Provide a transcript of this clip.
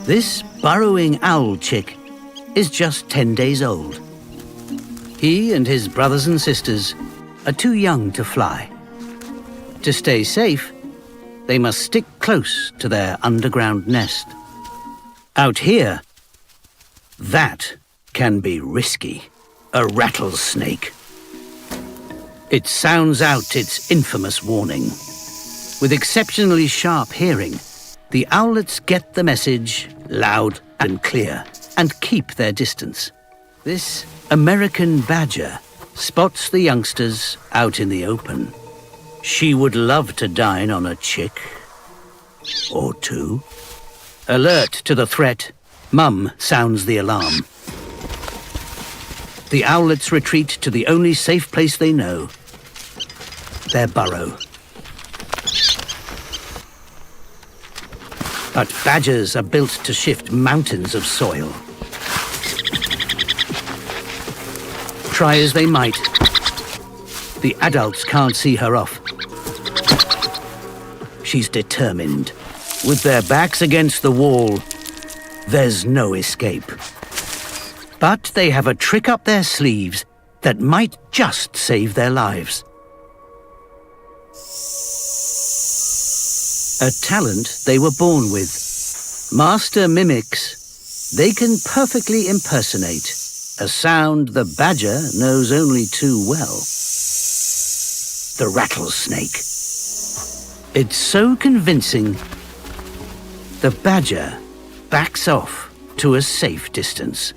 This burrowing owl chick is just 10 days old. He and his brothers and sisters are too young to fly. To stay safe, they must stick close to their underground nest. Out here, that can be risky. A rattlesnake. It sounds out its infamous warning. With exceptionally sharp hearing, the owlets get the message loud and clear and keep their distance. This American badger spots the youngsters out in the open. She would love to dine on a chick or two. Alert to the threat, Mum sounds the alarm. The owlets retreat to the only safe place they know, their burrow. But badgers are built to shift mountains of soil. Try as they might, the adults can't see her off. She's determined. With their backs against the wall, there's no escape. But they have a trick up their sleeves that might just save their lives. A talent they were born with. Master mimics, they can perfectly impersonate a sound the badger knows only too well. The rattlesnake. It's so convincing, the badger backs off to a safe distance.